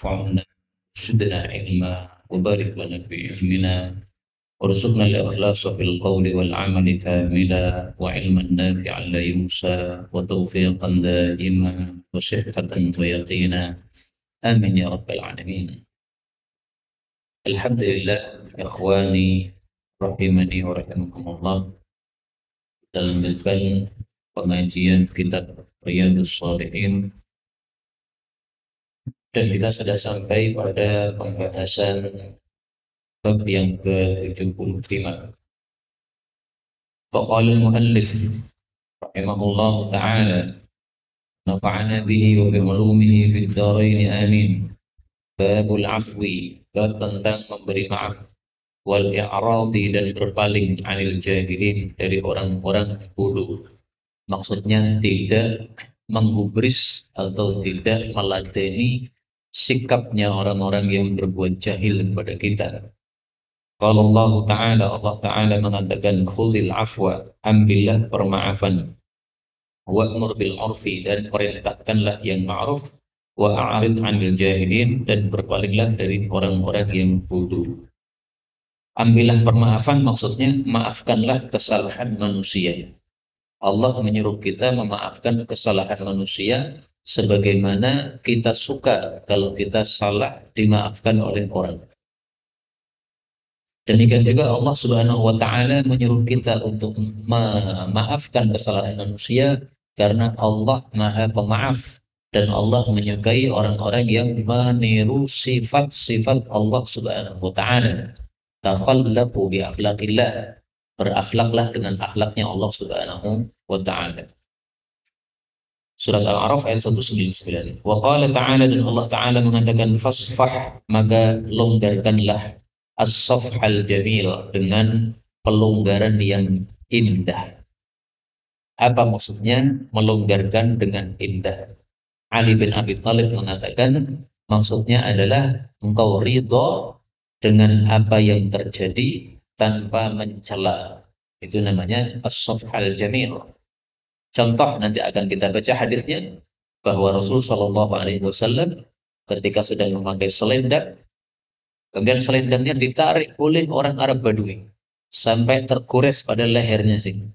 وانفعنا زدنا علما وبارك لنا في علمنا وارزقنا الإخلاص في القول والعمل كاملا وعلما نافعا لا ينسى وتوفيقا دائما وصحة ويقينا آمين يا رب العالمين. Alhamdulillah, ikhwani rahimani wa rahimakumullah. Kita lanjutkan pengajian kitab Riyadhus Shalihin dan kita sudah sampai pada pembahasan bab yang ke-75. Faqala al-muallif rahimahullah ta'ala nafa'ana bihi wa bi ulumihi fid dharain amin. Babul afwi, bab tentang memberi maaf, wal i'radi dan berpaling anil jahilin, dari orang-orang bodoh. Maksudnya tidak menggubris atau tidak meladeni sikapnya orang-orang yang berbuat jahil kepada kita. Kalau Allah Ta'ala mengatakan khudhil afwa, ambillah permaafan, wa'mur bil urfi, dan perintahkanlah yang ma'ruf, wa'arid 'anil jahilin, dan berpalinglah dari orang-orang yang bodoh. Ambillah permaafan maksudnya maafkanlah kesalahan manusia. Allah menyuruh kita memaafkan kesalahan manusia sebagaimana kita suka kalau kita salah dimaafkan oleh orang. Demikian juga Allah Subhanahu wa taala menyuruh kita untuk memaafkan kesalahan manusia karena Allah Maha Pemaaf dan Allah menyukai orang-orang yang meniru sifat-sifat Allah Subhanahu wa taala. Takhallaqu bi akhlaqillah, berakhlaklah dengan akhlaknya Allah Subhanahu wa taala. Surat Al-A'raf ayat 199. Wa qala ta'ala, dan Allah Ta'ala mengatakan fasfah, maka longgarkanlah, as-safhal jamil, dengan pelonggaran yang indah. Apa maksudnya melonggarkan dengan indah? Ali bin Abi Thalib mengatakan maksudnya adalah engkau ridho dengan apa yang terjadi tanpa mencela. Itu namanya as-safhal jamil. Contoh nanti akan kita baca hadisnya bahwa Rasul Shallallahu Alaihi Wasallam ketika sedang memakai selendang, kemudian selendangnya ditarik oleh orang Arab Badui sampai tergores pada lehernya sih.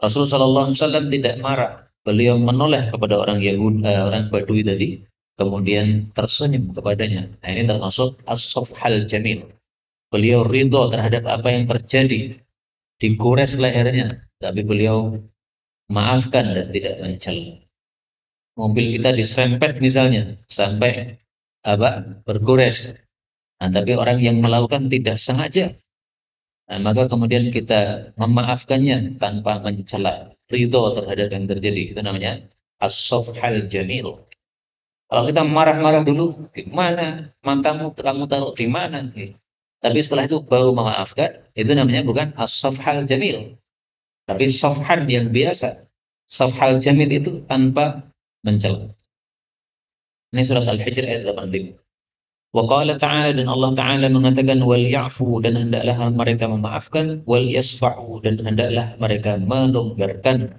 Rasul Shallallahu Alaihi Wasallam tidak marah, beliau menoleh kepada orang Yahudi, orang Badui tadi, kemudian tersenyum kepadanya. Nah, ini termasuk as-safhal jamil. Beliau ridho terhadap apa yang terjadi, digores lehernya, tapi beliau maafkan dan tidak mencela. Mobil kita diserempet misalnya sampai bergores, nah, tapi orang yang melakukan tidak sengaja, nah, maka kemudian kita memaafkannya tanpa mencela, ridho terhadap yang terjadi. Itu namanya as-safhal jamil. Kalau kita marah-marah dulu, gimana matamu, kamu taruh di mana? Tapi setelah itu baru memaafkan, itu namanya bukan as-safhal jamil, tapi safhan yang biasa. Safhal jamil itu tanpa mencela. Ini surat Al-Hijr ayat 85. Wa qala ta'ala, dan Allah Ta'ala mengatakan wal ya'fu, dan hendaklah mereka memaafkan, wal yasfahu, dan hendaklah mereka melonggarkan.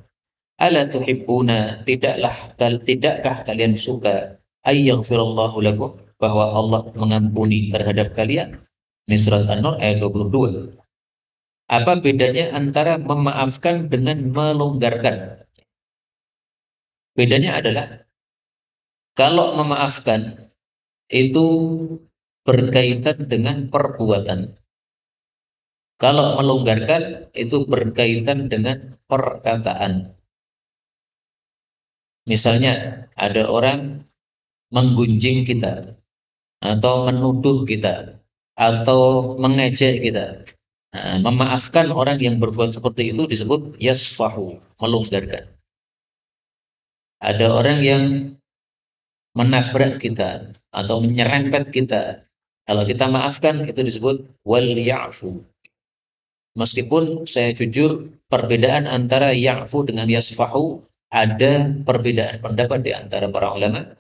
Ala tuhibbuna, tidakkah kalian suka ayyaghfirallahu lakum, bahwa Allah mengampuni terhadap kalian? Ini surat An-Nur ayat 22. Apa bedanya antara memaafkan dengan melonggarkan? Bedanya adalah kalau memaafkan itu berkaitan dengan perbuatan. Kalau melonggarkan itu berkaitan dengan perkataan. Misalnya ada orang menggunjing kita, atau menuduh kita, atau mengejek kita. Nah, memaafkan orang yang berbuat seperti itu disebut yasfahu, melonggarkan. Ada orang yang menabrak kita atau menyerempet kita, kalau kita maafkan itu disebut wal ya'fu. Meskipun saya jujur, perbedaan antara ya'fu dengan yasfahu ada perbedaan pendapat di antara para ulama,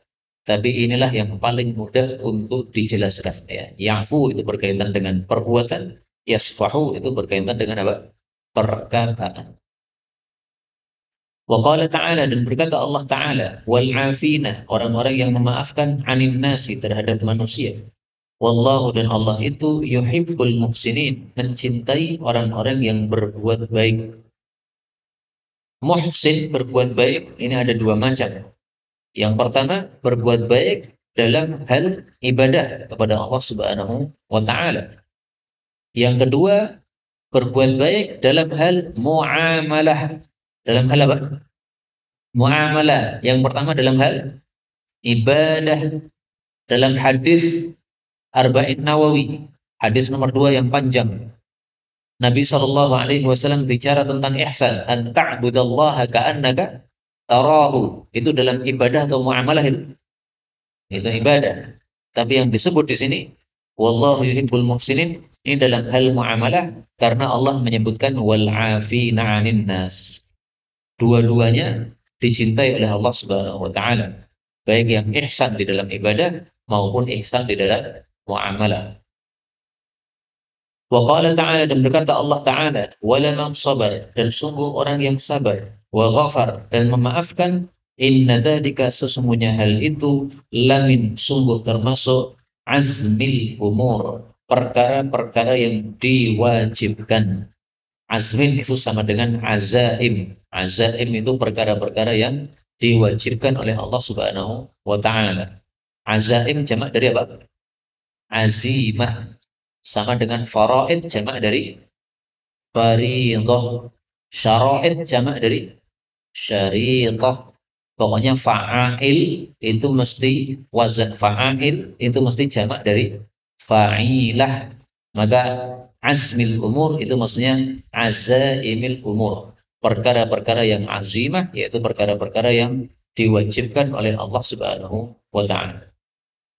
tapi inilah yang paling mudah untuk dijelaskan, ya. Ya'fu itu berkaitan dengan perbuatan, yasfahu itu berkaitan dengan apa? Perkataan. Wa qala ta'ala, dan berkata Allah Ta'ala, wal afina, orang-orang yang memaafkan anin nasi, terhadap manusia. Wallahu, dan Allah itu yuhibbul muhsinin, mencintai orang-orang yang berbuat baik. Muhsin, berbuat baik, ini ada dua macam. Yang pertama, berbuat baik dalam hal ibadah kepada Allah Subhanahu wa taala. Yang kedua, berbuat baik dalam hal muamalah. Dalam hal apa? Muamalah. Yang pertama dalam hal ibadah. Dalam hadis Arba'in Nawawi, hadis nomor 2 yang panjang, Nabi Shallallahu Alaihi Wasallam bicara tentang ihsan, an ta'budallaha ka'annaka tarahu. Itu dalam ibadah atau muamalah itu ibadah. Tapi yang disebut di sini, wallahu yuhibbul muhsinin, ini dalam hal muamalah, karena Allah menyebutkan wal afina 'anin nas. Dua-duanya dicintai oleh Allah Subhanahu wa taala. Baik yang ihsan di dalam ibadah maupun ihsan di dalam muamalah. Wa qala ta'ala, dan berkata Allah Ta'ala, wala man sabar, dan sungguh orang yang sabar, wa ghafar, dan memaafkan, inna dzalika, sesungguhnya hal itu, lamin, sungguh termasuk azmil umur, perkara-perkara yang diwajibkan. Azmin itu sama dengan azaim. Azaim itu perkara-perkara yang diwajibkan oleh Allah Subhanahu wa taala. Azaim jamak dari apa? Azimah. Sama dengan faraid jamak dari fariidhah. Syara'id jamak dari syariqah. Pokoknya fa'ail itu mesti wazan fa'ail itu mesti jamak dari fa'ilah. Maka azmil umur itu maksudnya azaimil umur. Perkara-perkara yang azimah, yaitu perkara-perkara yang diwajibkan oleh Allah Subhanahu wa taala.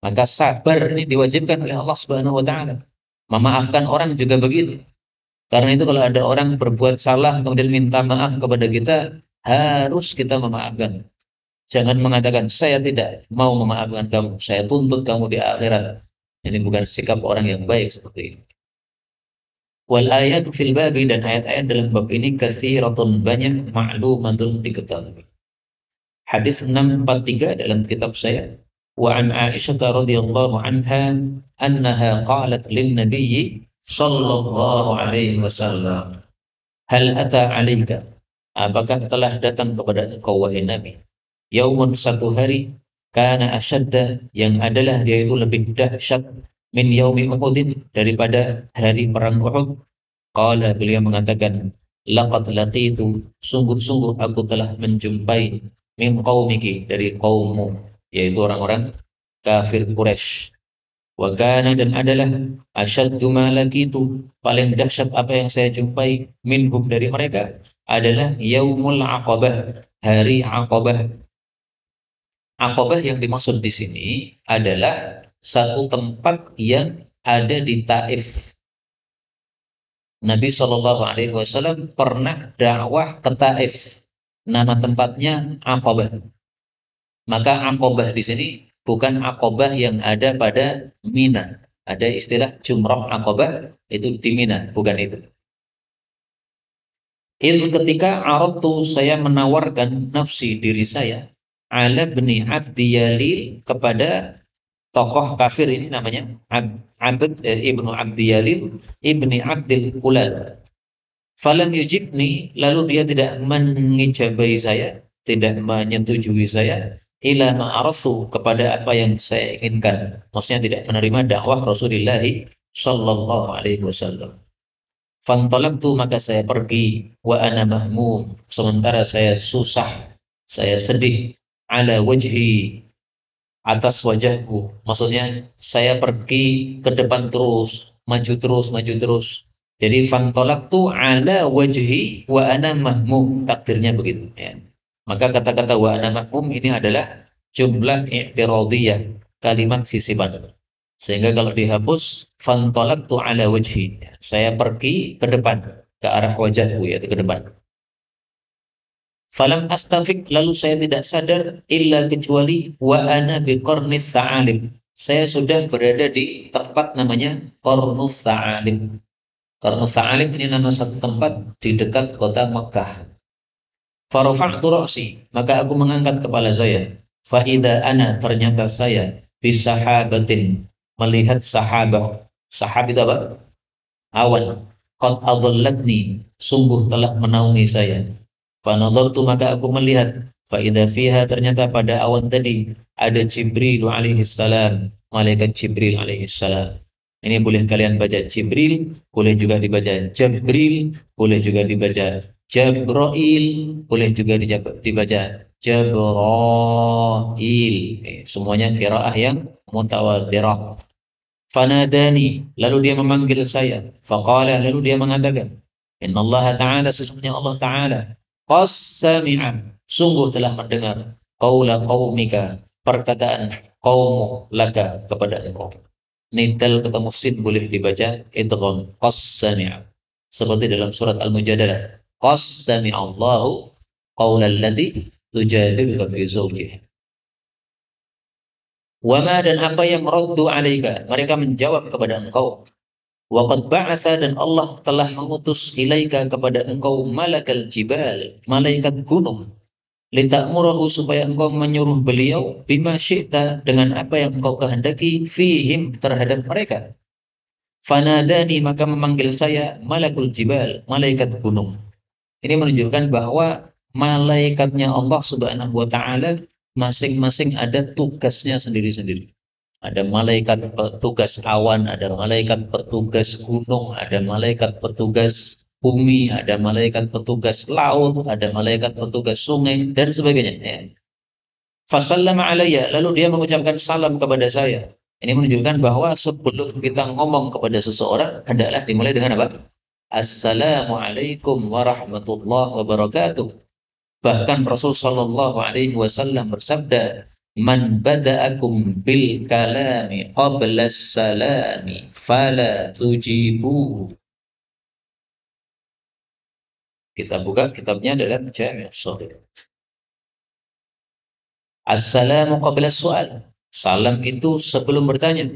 Maka sabar ini diwajibkan oleh Allah Subhanahu wa taala. Memaafkan orang juga begitu. Karena itu kalau ada orang berbuat salah kemudian minta maaf kepada kita, harus kita memaafkan. Jangan mengatakan saya tidak mau memaafkan kamu, saya tuntut kamu di akhirat. Ini bukan sikap orang yang baik seperti ini. Wal ayatu fil babi, dan ayat-ayat dalam bab ini katsiratun, banyak, ma'lumatun, diketahui. Hadis 643 dalam kitab saya. Wa an Aisyah radhiyallahu anha annaha qalat lin nabiy sallallahu alaihi wasallam, hal ata 'alaika, apakah telah datang kepada engkau wahai Nabi, yaumun, satu hari, kana asyadda, yang adalah dia itu lebih dahsyat, min yaumi Uhudin, daripada hari perang Uhud. Qala, beliau mengatakan, laqad laqitu, sungguh-sungguh aku telah menjumpai, min qaumiki, dari kaummu, yaitu orang-orang kafir Quraisy. Wa kana, dan adalah, asyaddu ma laqitu, paling dahsyat apa yang saya jumpai, minhum, dari mereka, adalah yaumul aqabah, hari Aqabah. Aqabah yang dimaksud di sini adalah satu tempat yang ada di Taif. Nabi Shallallahu Alaihi Wasallam pernah dakwah ke Taif. Nama tempatnya Aqabah. Maka Aqabah di sini bukan Aqabah yang ada pada Mina. Ada istilah Jumrah Aqabah, itu di Mina, bukan itu. Itu ketika aradtu, saya menawarkan nafsi, diri saya, ala bni Abdi Yalil, kepada tokoh kafir ini namanya Abd ibnu Abdi Yalil ibni Abdil Ulal. Falam yujibni, lalu dia tidak mengijabai saya, tidak menyetujui saya, ila ma'arafu, kepada apa yang saya inginkan. Maksudnya tidak menerima dakwah Rasulullah sallallahu alaihi wasallam. Fantalaqtu, maka saya pergi, wa ana mahmum, sementara saya susah, saya sedih, ala wajhi, atas wajahku. Maksudnya saya pergi ke depan terus, maju terus, maju terus. Jadi fantolaktu ala wajhi wa ana mahmum, takdirnya begitu ya. Maka kata-kata wa ana mahmum ini adalah jumlah i'tiradiyah, kalimat sisipan. Sehingga kalau dihapus fantolaktu ala wajhi, saya pergi ke depan, ke arah wajahku, yaitu ke depan. Falam astafik, lalu saya tidak sadar, illa, kecuali, wa ana biqarnis sa'alim, saya sudah berada di tempat namanya Qarnus Sa'alim. Qarnus Sa'alim ini nama satu tempat di dekat kota Mekah. Farafa'tu ra'si, maka aku mengangkat kepala saya. Fa idza ana, ternyata saya bisahabatin, melihat sahabah. Sahab itu apa? Awan. Qad adallatni, sungguh telah menaungi saya. Fa nadartu, maka aku melihat. Fa idza fiha, ternyata pada awan tadi ada Jibril alaihi salam, malaikat Jibril alaihi salam. Ini boleh kalian baca Jibril, boleh juga dibaca Jabril, boleh juga dibaca Jabroil, boleh juga dibaca Jabroil. Semuanya qiraah yang mutawatirah. Fanadani, lalu dia memanggil saya. Faqala, lalu dia mengatakan, Innallaha ta'ala, sesungguhnya Allah ta'ala, qassami'a, sungguh telah mendengar, qaula qaumika, perkataan qaummu laka, kepada engkau. Nidal ketemu sin boleh dibaca idgham, qassami'a. Seperti dalam surat Al-Mujadalah, qassami'a Allahu qaula allati tujadiluka fi zawjiha. Wama, dan apa yang raddu alaika, mereka menjawab kepada engkau. Waqad ba'atha, dan Allah telah mengutus ilaika, kepada engkau, malakal jibal, malaikat gunung, lita'murahu, supaya engkau menyuruh beliau, bima syi'ta, dengan apa yang engkau kehendaki, fihim, terhadap mereka. Fanadani, maka memanggil saya, malakul jibal, malaikat gunung. Ini menunjukkan bahwa malaikatnya Allah Subhanahu wa taala masing-masing ada tugasnya sendiri-sendiri. Ada malaikat petugas awan, ada malaikat petugas gunung, ada malaikat petugas bumi, ada malaikat petugas laut, ada malaikat petugas sungai, dan sebagainya. Ya. Fasallama alayya, lalu dia mengucapkan salam kepada saya. Ini menunjukkan bahwa sebelum kita ngomong kepada seseorang, hendaklah dimulai dengan apa? Assalamualaikum warahmatullahi wabarakatuh. Bahkan Rasul Shallallahu Alaihi Wasallam bersabda, "Man bada'akum bil kalami qabla salami, fala tujibu." Kita buka kitabnya dalam Jami' Shahih. Assalamu qabla soal. Salam itu sebelum bertanya.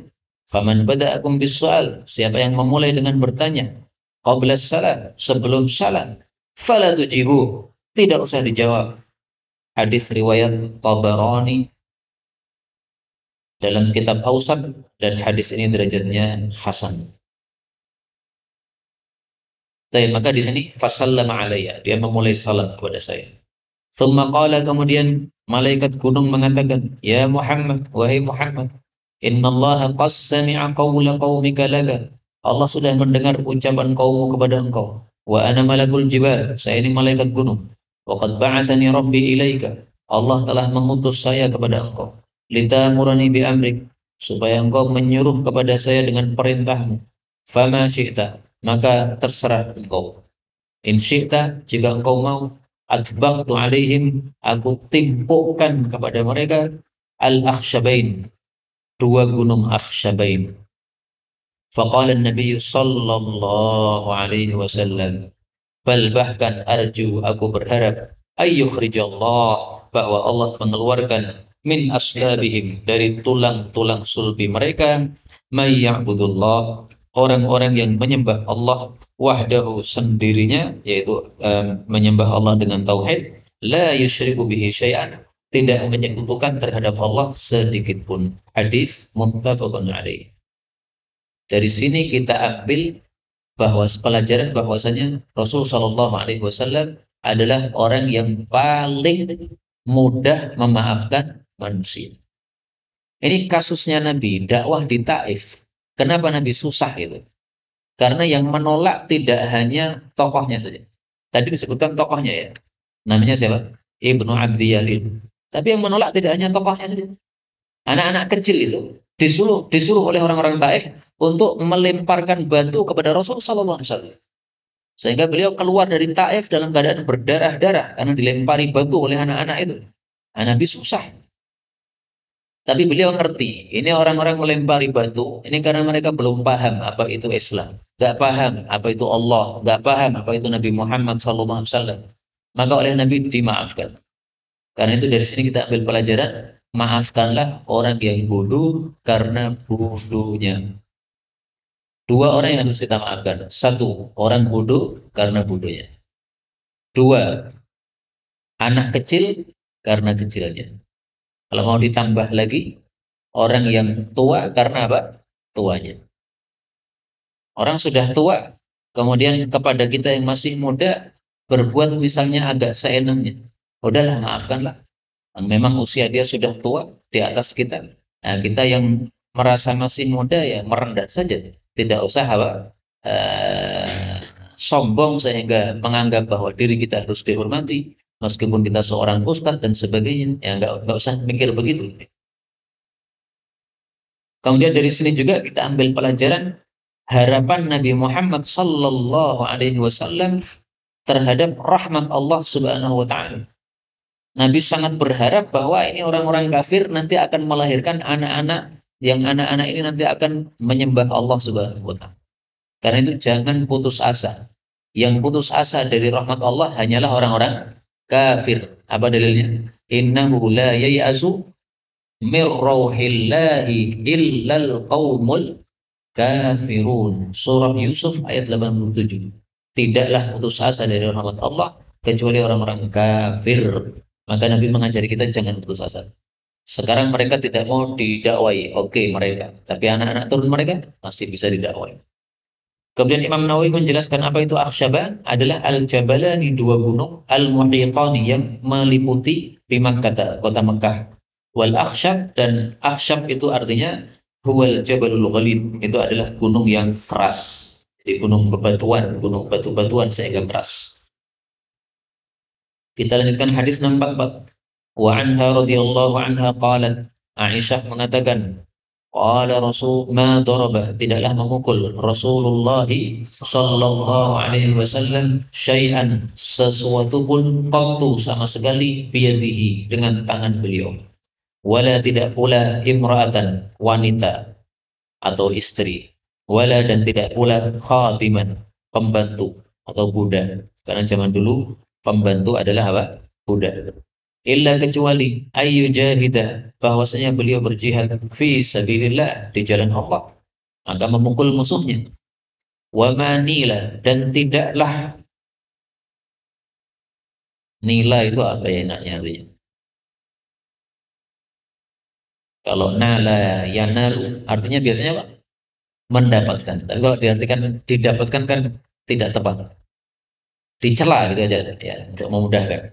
Faman bada'akum bis soal. Siapa yang memulai dengan bertanya? Qabla salam, sebelum salam. Fala tujibu. Tidak usah dijawab. Hadis riwayat Tabarani dalam kitab Awsat, dan hadis ini derajatnya hasan. Baik, maka di sini fasallama alayya, dia memulai salam kepada saya. Thumma qala, kemudian malaikat gunung mengatakan, ya Muhammad, wahai Muhammad, innallaha qad sami'a qawla qaumika laka. Allah sudah mendengar ucapan kaummu kepada engkau. Wa ana malakul jibal, saya ini malaikat gunung. Wa qad ba'athani rabbi ilaika. Allah telah mengutus saya kepada engkau. Litamurani bi amrik, supaya engkau menyuruh kepada saya dengan perintahmu. Fama syi'ta, maka terserah engkau. In syi'ta, jika engkau mau, adbaqtu alaihim, aku timpukkan kepada mereka al-akhsyabain, dua gunung akhsyabain. Faqala an-nabiy sallallahu alaihi wasallam, bal, bahkan, arju, aku berharap, ayyukhrijallah, bahwa Allah mengeluarkan min aslabihim, dari tulang-tulang sulbi mereka, may ya'budullah, orang-orang yang menyembah Allah wahdahu, sendirinya, yaitu menyembah Allah dengan tauhid, la yusyriku bihi syai'an, tidak menyekutukan terhadap Allah sedikit pun. Hadis muttafaqun alaih. Dari sini kita ambil bahwa pelajaran bahwasanya Rasul Shallallahu Alaihi Wasallam adalah orang yang paling mudah memaafkan manusia. Ini kasusnya Nabi dakwah di Taif. Kenapa Nabi susah itu? Karena yang menolak tidak hanya tokohnya saja. Tadi disebutkan tokohnya ya. Namanya siapa? Ibnu Abdi Yalil. Tapi yang menolak tidak hanya tokohnya saja. Anak-anak kecil itu disuruh oleh orang-orang Taif untuk melemparkan batu kepada Rasul Sallallahu Alaihi Wasallam. Sehingga beliau keluar dari Taif dalam keadaan berdarah-darah karena dilempari batu oleh anak-anak itu. Nabi susah. Tapi beliau ngerti, ini orang-orang melempari batu, ini karena mereka belum paham apa itu Islam. Gak paham apa itu Allah, gak paham apa itu Nabi Muhammad Sallallahu Alaihi Wasallam. Maka oleh Nabi dimaafkan. Karena itu dari sini kita ambil pelajaran, maafkanlah orang yang bodoh karena bodohnya. Dua orang yang harus kita maafkan. Satu, orang bodoh karena bodohnya. Dua, Anak kecil karena kecilnya. Kalau mau ditambah lagi, orang yang tua karena apa? Tuanya. Orang sudah tua, kemudian kepada kita yang masih muda, berbuat misalnya agak seenaknya. Udahlah, maafkanlah. Memang usia dia sudah tua di atas kita. Nah, kita yang merasa masih muda ya merendah saja. Tidak usah apa, eh, sombong sehingga menganggap bahwa diri kita harus dihormati meskipun kita seorang ustadz dan sebagainya. Ya nggak usah mikir begitu. Kemudian dari sini juga kita ambil pelajaran harapan Nabi Muhammad sallallahu alaihi wasallam terhadap rahmat Allah Subhanahu wa taala. Nabi sangat berharap bahwa ini orang-orang kafir nanti akan melahirkan anak-anak yang anak-anak ini nanti akan menyembah Allah Subhanahu wa taala. Karena itu jangan putus asa. Yang putus asa dari rahmat Allah hanyalah orang-orang kafir. Apa dalilnya? Innahu la yai'asu mir rauhillahi illal qaumul kafirun. Surah Yusuf ayat 87. Tidaklah putus asa dari rahmat Allah kecuali orang-orang kafir. Maka Nabi mengajari kita jangan putus asa. Sekarang mereka tidak mau didakwai, oke mereka. Tapi anak-anak turun mereka masih bisa didakwai. Kemudian Imam Nawawi menjelaskan apa itu akhsyaban adalah al-jabalani, dua gunung, al-muhitani yang meliputi di Makkah, kota Mekah. Wal akhsyab, dan akhsyab itu artinya huwal jabalul ghalid, itu adalah gunung yang keras. Jadi gunung bebatuan, gunung batu-batuan sehingga keras. Kita lanjutkan hadis 64. Wa anha radhiyallahu anha qalat, Aisyah mengatakan, qala Rasul ma daraba, tidaklah memukul Rasulullah sallallahu alaihi wasallam syai'an, sesuatu pun qattu sama sekali biyadihi dengan tangan beliau. Wala, tidak pula imra'atan, wanita atau istri. Wala, dan tidak pula khadiman, pembantu atau budak. Karena zaman dulu pembantu adalah apa? Budak. Illa, kecuali ayu jahida, bahwasanya beliau berjihad fi sabilillah, di jalan Allah, maka memukul musuhnya. Wa manila, dan tidaklah, nila itu apa ya enaknya artinya? Kalau nala yanalu artinya biasanya apa? Mendapatkan. Tapi kalau diartikan didapatkan kan tidak tepat. Dicela gitu aja ya untuk memudahkan.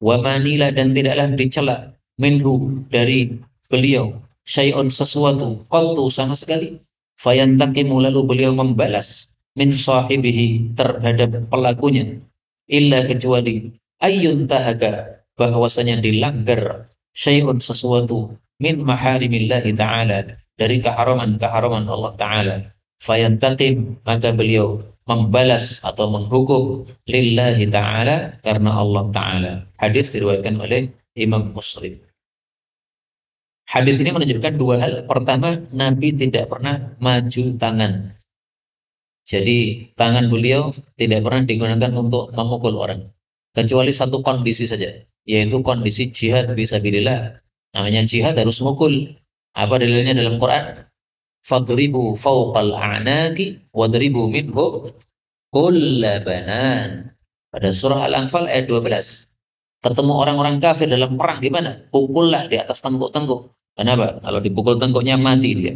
Wa manila, dan tidaklah dicela minhu, dari beliau, syai'un, sesuatu, qattu sama sekali, fayantaqimu, lalu beliau membalas, min sahibihi, terhadap pelakunya, illa, kecuali ayyun tahaga, bahwasanya dilanggar syai'un, sesuatu, min maharimillahi ta'ala, dari keharaman-keharaman Allah Ta'ala, fayantaqim, maka beliau membalas atau menghukum lillahi ta'ala, karena Allah Ta'ala. Hadis diriwayatkan oleh Imam Muslim. Hadis ini menunjukkan dua hal. Pertama, Nabi tidak pernah maju tangan. Jadi tangan beliau tidak pernah digunakan untuk memukul orang. Kecuali satu kondisi saja, yaitu kondisi jihad fisabilillah. Namanya jihad harus mukul. Apa dalilnya dalam Quran? Fadribu fawqal a'naqi wadribu minhu kulla banan. Pada surah Al-Anfal ayat 12. Ketemu orang-orang kafir dalam perang gimana? Pukullah di atas tengkuk-tengkuk. Kenapa? Kalau dipukul tengkuknya mati dia.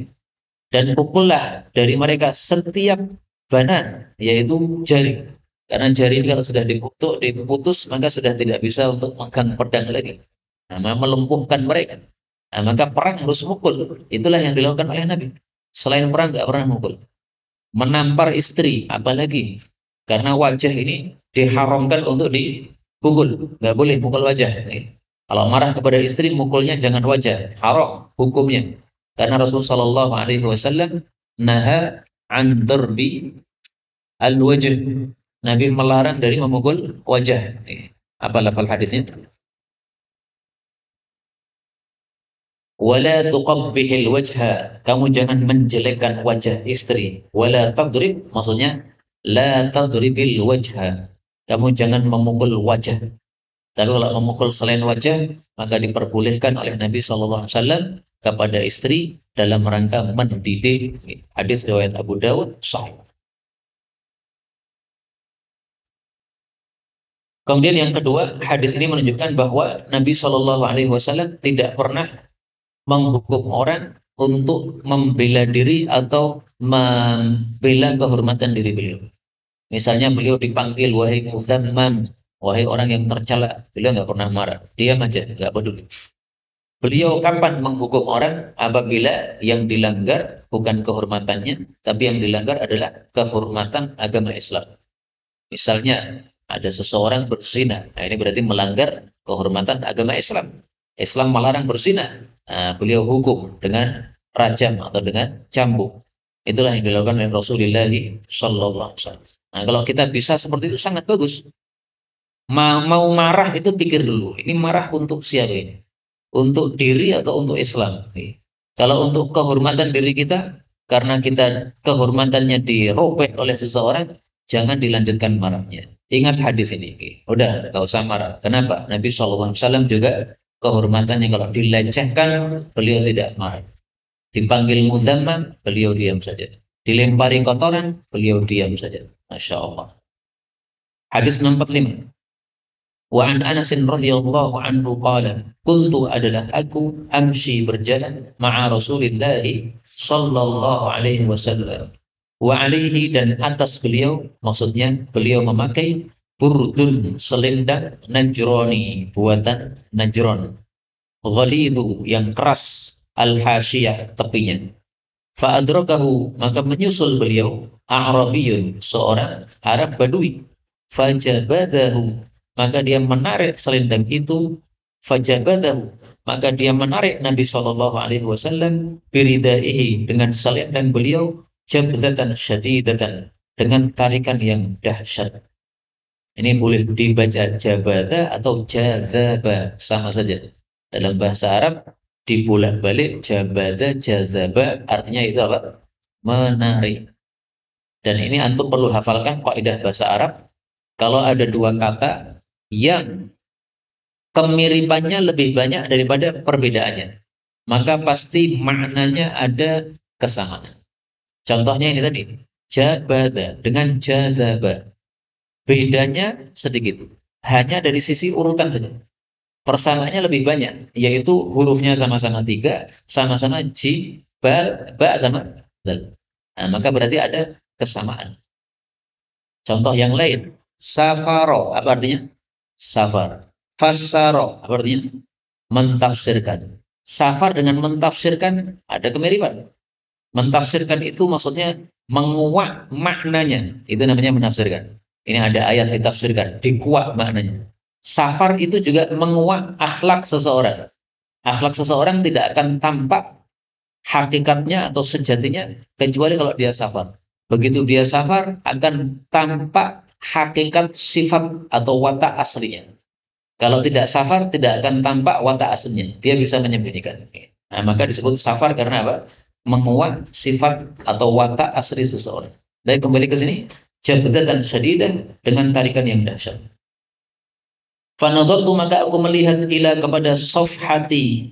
Dan pukullah dari mereka setiap banan, yaitu jari. Karena jari ini kalau sudah diputus, maka sudah tidak bisa untuk megang pedang lagi. Nah, melumpuhkan mereka. Nah, maka perang harus mukul. Itulah yang dilakukan oleh Nabi. Selain perang nggak pernah mukul. Menampar istri, apalagi karena wajah ini diharamkan untuk dipukul, nggak boleh pukul wajah. Kalau marah kepada istri, mukulnya jangan wajah, haram hukumnya. Karena Rasulullah Shallallahu Alaihi Wasallam naha an darbi al wajh, Nabi melarang dari memukul wajah. Apa lafal hadisnya? Wala tuqabbihil wajha, kamu jangan menjelekkan wajah istri. Wala tadrib, maksudnya la tadribil wajha, kamu jangan memukul wajah. Tapi kalau memukul selain wajah, maka diperbolehkan oleh Nabi SAW kepada istri dalam rangka mendidik. Hadis riwayat Abu Dawud sahih. Kemudian yang kedua, hadis ini menunjukkan bahwa Nabi Shallallahu Alaihi Wasallam tidak pernah menghukum orang untuk membela diri atau membela kehormatan diri beliau. Misalnya beliau dipanggil wahai muzammam, wahai orang yang tercela, beliau nggak pernah marah, diam aja, nggak peduli. Beliau kapan menghukum orang apabila yang dilanggar bukan kehormatannya, tapi yang dilanggar adalah kehormatan agama Islam. Misalnya ada seseorang berzina, nah ini berarti melanggar kehormatan agama Islam. Islam melarang berzina, nah, beliau hukum dengan rajam atau dengan cambuk. Itulah yang dilakukan oleh Rasulullah Sallallahu Alaihi Wasallam. Nah, kalau kita bisa seperti itu sangat bagus. Mau marah itu pikir dulu, ini marah untuk siapa ini? Untuk diri atau untuk Islam? Kalau untuk kehormatan diri kita, karena kita kehormatannya dirobek oleh seseorang, jangan dilanjutkan marahnya. Ingat hadis ini. Udah, gak usah marah. Kenapa? Nabi SAW juga kehormatannya kalau dilecehkan, beliau tidak marah. Dipanggil muzammam, beliau diam saja. Dilempari kotoran, beliau diam saja. Masya Allah. Hadis nomor 5. Wa an Anas radhiyallahu anhu qala, kuntu adalah aku amshi berjalan ma'a Rasulillah sallallahu alaihi wasallam. Wa alaihi dan atas beliau, maksudnya beliau memakai burdun selendang najroni buatan Najron. Ghalidu yang keras, al-hasyiyah tepinya. Fa adrakahu maka menyusul beliau A'rabiyun seorang Arab Badui. Fajabadahu maka dia menarik selendang itu. Fajabadahu maka dia menarik Nabi Shallallahu Alaihi Wasallam biridaihi dengan selendang beliau jabdatan syadidatan dengan tarikan yang dahsyat. Ini boleh dibaca jabada atau jazaba sama saja. Dalam bahasa Arab dibolak-balik jabada jazaba artinya itu apa? Menarik. Dan ini antum perlu hafalkan kaidah bahasa Arab. Kalau ada dua kata yang kemiripannya lebih banyak daripada perbedaannya, maka pasti maknanya ada kesamaan. Contohnya ini tadi, jabada dengan jazaba. Bedanya sedikit, hanya dari sisi urutan saja. Persamaannya lebih banyak, yaitu hurufnya sama-sama tiga, sama-sama ji, ba sama dal. Nah, maka berarti ada kesamaan. Contoh yang lain, safaro, apa artinya? Safar. Fassaro, apa artinya? Mentafsirkan. Safar dengan mentafsirkan ada kemiripan. Mentafsirkan itu maksudnya menguak maknanya. Itu namanya menafsirkan. Ini ada ayat ditafsirkan, dikuak maknanya. Safar itu juga menguak akhlak seseorang. Akhlak seseorang tidak akan tampak hakikatnya atau sejatinya kecuali kalau dia safar. Begitu dia safar akan tampak hakikat sifat atau watak aslinya. Kalau tidak safar tidak akan tampak watak aslinya. Dia bisa menyembunyikan. Nah, maka disebut safar karena apa? Menguak sifat atau watak asli seseorang. Dan kembali ke sini, jabdatan syadidah dengan tarikan yang dahsyat. Fanadhartu maka aku melihat ila kepada safhati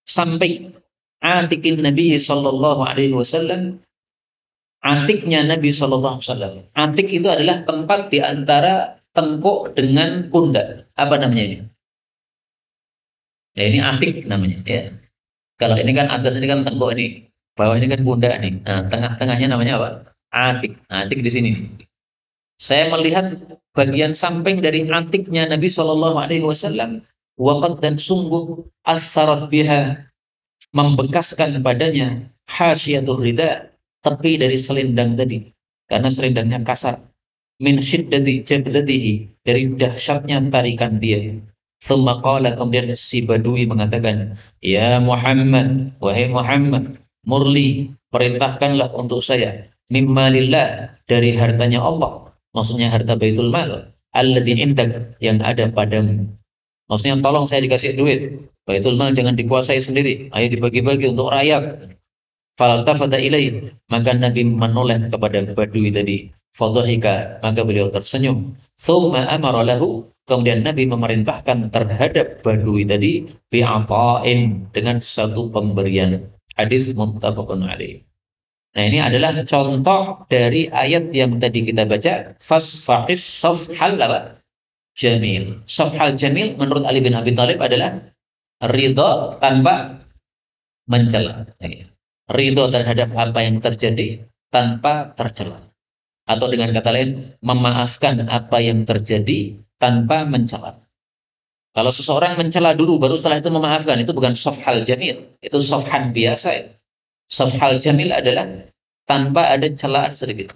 samping atikin Nabi sallallahu alaihi wasallam, antiknya Nabi sallallahu alaihi wasallam. Antik itu adalah tempat di antara tengkuk dengan pundak. Apa namanya ini? Ya ini antik namanya ya. Kalau ini kan atas ini kan tengkuk ini, bawah ini kan pundak nih. Nah, tengah-tengahnya namanya apa? Atik. Atik di sini. Saya melihat bagian samping dari antiknya Nabi Shallallahu Alaihi Wasallam, waqad dan sungguh asarat biha membekaskan padanya hasyiatur rida tepi dari selendang tadi, karena selendangnya kasar. Min syiddati jabdatihi dari dahsyatnya tarikan dia. Thumma qala kemudian si Badui mengatakan, ya Muhammad, wahai Muhammad, murli perintahkanlah untuk saya mimma lillah dari hartanya Allah. Maksudnya harta Baitul Mal alladzi indak yang ada padamu. Maksudnya tolong saya dikasih duit. Baitul Mal jangan dikuasai sendiri. Ayo dibagi-bagi untuk rakyat. Faltafata ilaih maka Nabi menoleh kepada Badui tadi. Fadhahika maka beliau tersenyum. Tsumma amara lahu kemudian Nabi memerintahkan terhadap Badui tadi bi'ata'in dengan satu pemberian. Hadis muttafaqun alaih. Nah, ini adalah contoh dari ayat yang tadi kita baca, fasfahis safhal apa? Jamil. Safhal jamil menurut Ali bin Abi Thalib adalah ridho tanpa mencela. Ridho terhadap apa yang terjadi tanpa tercela. Atau dengan kata lain, memaafkan apa yang terjadi tanpa mencela. Kalau seseorang mencela dulu, baru setelah itu memaafkan, itu bukan safhal jamil. Itu safhan biasa. Safhal jamil adalah tanpa ada celaan sedikit.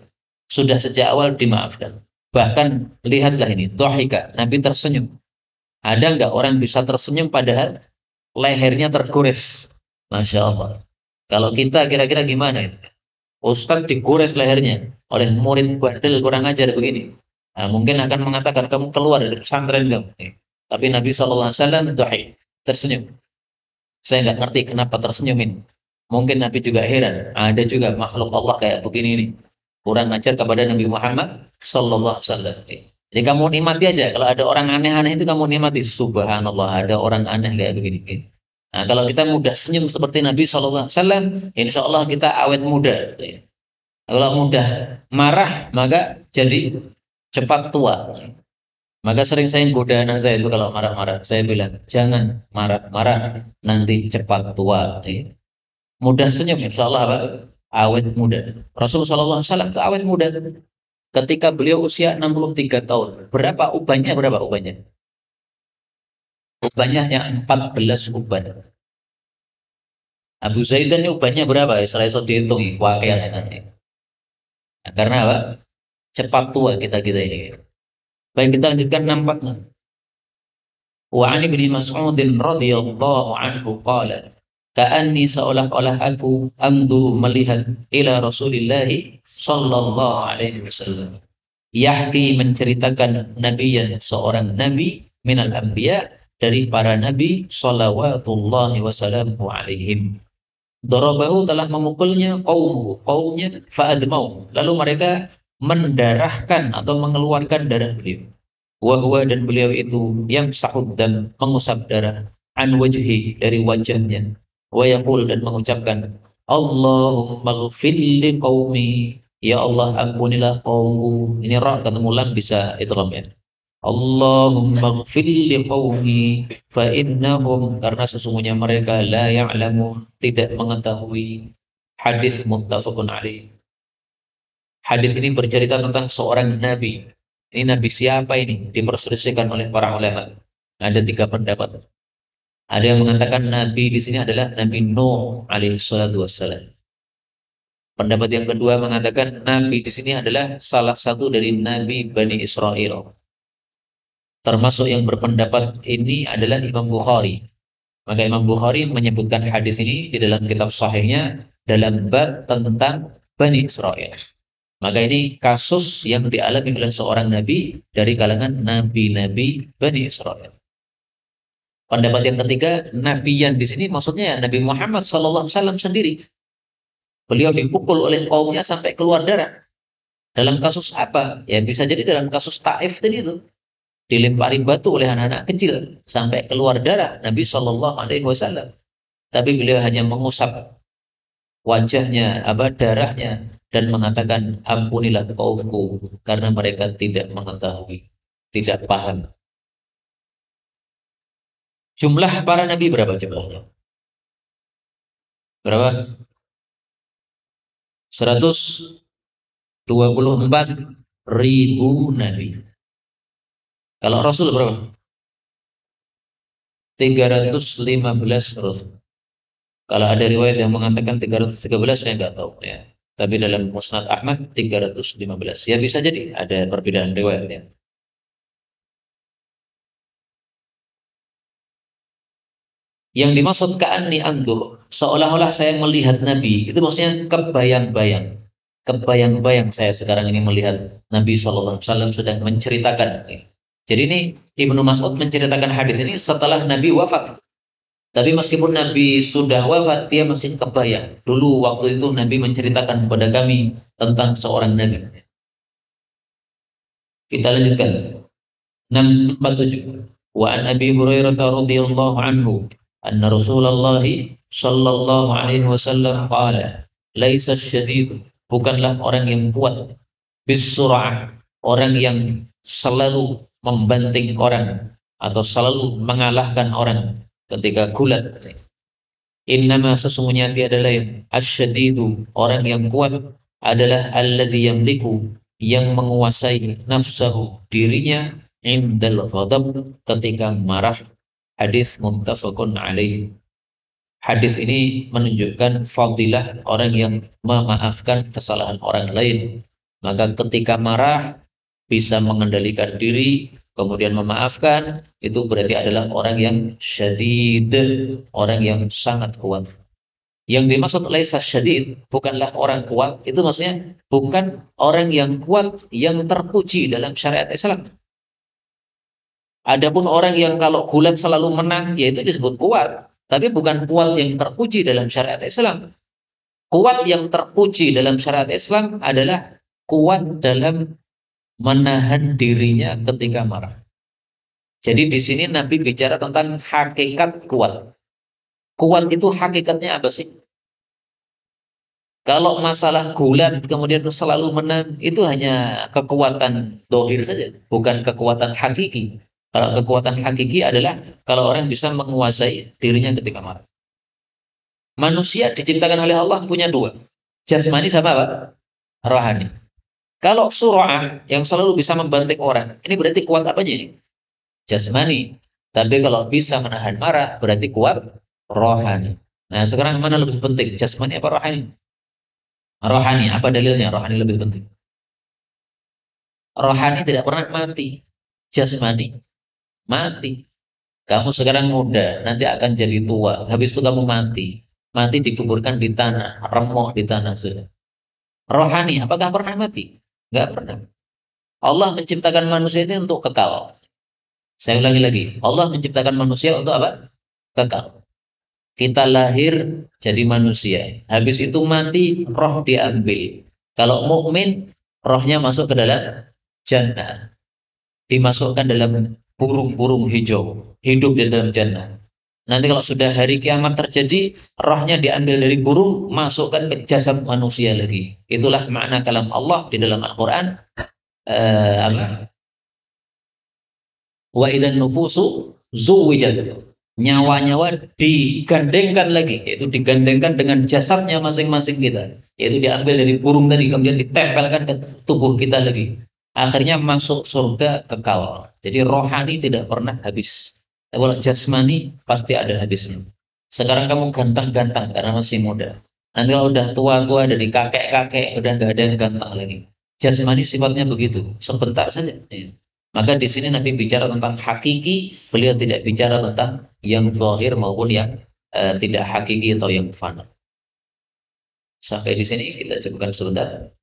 Sudah sejak awal dimaafkan. Bahkan lihatlah ini, dhahika, Nabi tersenyum. Ada nggak orang bisa tersenyum padahal lehernya tergores? Masya Allah. Kalau kita kira-kira gimana itu? Ustadz digores lehernya oleh murid bandel kurang ajar begini. Nah, mungkin akan mengatakan kamu keluar dari pesantren kamu. Tapi Nabi SAW tersenyum. Saya nggak ngerti kenapa tersenyum ini. Mungkin Nabi juga heran. Ada juga makhluk Allah kayak begini ini. Kurang ajar kepada Nabi Muhammad Sallallahu Alaihi Wasallam. Jadi kamu nikmati aja. Kalau ada orang aneh-aneh itu kamu nikmati. Subhanallah, ada orang aneh kayak begini. Nah, kalau kita mudah senyum seperti Nabi Sallallahu Alaihi Wasallam, insya Allah kita awet muda. Kalau mudah marah, maka jadi cepat tua. Maka sering saya goda anak saya itu kalau marah-marah. Saya bilang, jangan marah-marah, nanti cepat tua. Mudah senyum, insya Allah apa? Awet muda. Rasulullah SAW itu awet muda. Ketika beliau usia 63 tahun. Berapa ubannya? Berapa ubannya? Ubannya hanya 14 uban. Abu Zaidan ini ubannya berapa? Saya sudah dihitung, wakian saja. Nah, karena apa? Cepat tua kita-kita ini. Baik, kita lanjutkan nampaknya. Wa an ibni Mas'udin radhiyallahu anhu qala ka'anni seolah-olah aku angduru melihat ila Rasulillah sallallahu alaihi wasallam yahki menceritakan nabiyan seorang nabi minal anbiya dari para nabi salawatullahi wasallamu alaihim. Darabahu telah memukulnya kaumnya fa'admau lalu mereka mendarahkan atau mengeluarkan darah beliau. Wahwa dan beliau itu yang sahud dan mengusap darah an wajhi dari wajahnya. Wa yaqul dan mengucapkan Allahumma ghfir li qaumi. Ya Allah ampunilah kaumku. Ini ra ketemu lam bisa idgham ya. Allahumma ghfir li qaumi fa innahum karena sesungguhnya mereka la ya'lamun tidak mengetahui. Hadis muttafaqun alaih. Hadis ini bercerita tentang seorang nabi. Ini nabi siapa ini? Diperselisihkan oleh para ulama. Ada tiga pendapat. Ada yang mengatakan nabi di sini adalah Nabi Nuh alaihissalatu wassalam. Pendapat yang kedua mengatakan nabi di sini adalah salah satu dari nabi Bani Israel. Termasuk yang berpendapat ini adalah Imam Bukhari. Maka Imam Bukhari menyebutkan hadis ini di dalam kitab sahihnya dalam bab tentang Bani Israel. Maka ini kasus yang dialami oleh seorang nabi dari kalangan nabi-nabi Bani Israel. Pendapat yang ketiga, nabiyan di sini maksudnya Nabi Muhammad SAW sendiri. Beliau dipukul oleh kaumnya sampai keluar darah. Dalam kasus apa? Ya bisa jadi dalam kasus Taif tadi itu. Dilempari batu oleh anak-anak kecil sampai keluar darah Nabi SAW. Tapi beliau hanya mengusap wajahnya, darahnya, dan mengatakan ampunilah kaumku karena mereka tidak mengetahui, tidak paham. Jumlah para nabi berapa jumlahnya? Berapa? 124.000 nabi. Kalau Rasul berapa? 315 Rasul. Kalau ada riwayat yang mengatakan 313 saya nggak tahu ya. Tapi dalam Musnad Ahmad 315. Ya bisa jadi ada perbedaan riwayat ya. Yang dimaksud ka'anni andur, seolah-olah saya melihat Nabi, itu maksudnya kebayang-bayang. Kebayang-bayang saya sekarang ini melihat Nabi SAW sedang menceritakan. Jadi ini Ibnu Mas'ud menceritakan hadis ini setelah Nabi wafat. Tapi meskipun Nabi sudah wafat, dia masih kebayang. Dulu waktu itu Nabi menceritakan kepada kami tentang seorang Nabi. Kita lanjutkan. 647. Wa an Abi Hurairah radhiyallahu anhu anna Rasulullah sallallahu alaihi wasallam qala laisa syadid, bukanlah orang yang kuat, bisur'ah, orang yang selalu membanting orang atau selalu mengalahkan orang ketika gulat. Innama sesungguhnya dia adalah yang asyadidu, orang yang kuat adalah alladzi yamliku, yang menguasai nafsahu, dirinya, indal ghadab, ketika marah. Hadis muttafaqun alaih. Hadis ini menunjukkan fadilah orang yang memaafkan kesalahan orang lain. Maka ketika marah bisa mengendalikan diri, kemudian memaafkan, itu berarti adalah orang yang syadid, orang yang sangat kuat. Yang dimaksud laisa syadid bukanlah orang kuat, itu maksudnya bukan orang yang kuat yang terpuji dalam syariat Islam. Adapun orang yang kalau gulat selalu menang, yaitu disebut kuat, tapi bukan kuat yang terpuji dalam syariat Islam. Kuat yang terpuji dalam syariat Islam adalah kuat dalam menahan dirinya ketika marah. Jadi di sini Nabi bicara tentang hakikat kuat. Kuat itu hakikatnya apa sih? Kalau masalah gulat kemudian selalu menang, itu hanya kekuatan dohir saja, bukan kekuatan hakiki. Kalau kekuatan hakiki adalah kalau orang bisa menguasai dirinya ketika marah. Manusia diciptakan oleh Allah punya dua, jasmani sama apa? Rohani. Kalau sura'ah yang selalu bisa membanting orang, ini berarti kuat apanya ini? Jasmani. Tapi kalau bisa menahan marah, berarti kuat rohani. Nah, sekarang mana lebih penting, jasmani apa rohani? Rohani, apa dalilnya? Rohani lebih penting. Rohani tidak pernah mati. Jasmani mati. Kamu sekarang muda, nanti akan jadi tua. Habis itu kamu mati. Mati dikuburkan di tanah, remuk di tanah sudah. Rohani, apakah pernah mati? Enggak pernah. Allah menciptakan manusia ini untuk kekal. Saya ulangi lagi. Allah menciptakan manusia untuk apa? Kekal. Kita lahir jadi manusia. Habis itu mati, roh diambil. Kalau mukmin, rohnya masuk ke dalam jannah. Dimasukkan dalam burung-burung hijau. Hidup di dalam jannah. Nanti kalau sudah hari kiamat terjadi, rohnya diambil dari burung, masukkan ke jasad manusia lagi. Itulah makna kalam Allah di dalam Al-Quran. Apa? Wa idan nufusu zuwijat, nyawa-nyawa digandengkan lagi, yaitu digandengkan dengan jasadnya masing-masing kita, yaitu diambil dari burung tadi kemudian ditempelkan ke tubuh kita lagi, akhirnya masuk surga kekal. Jadi rohani tidak pernah habis. Kalau jasmani pasti ada habisnya. Sekarang kamu ganteng-ganteng karena masih muda, nanti kalau udah tua-tua dari kakek-kakek udah nggak ada yang ganteng lagi. Jasmani sifatnya begitu, sebentar saja. Maka di sini Nabi bicara tentang hakiki, beliau tidak bicara tentang yang zahir maupun yang tidak hakiki atau yang fana. Sampai di sini kita cukupkan sebentar.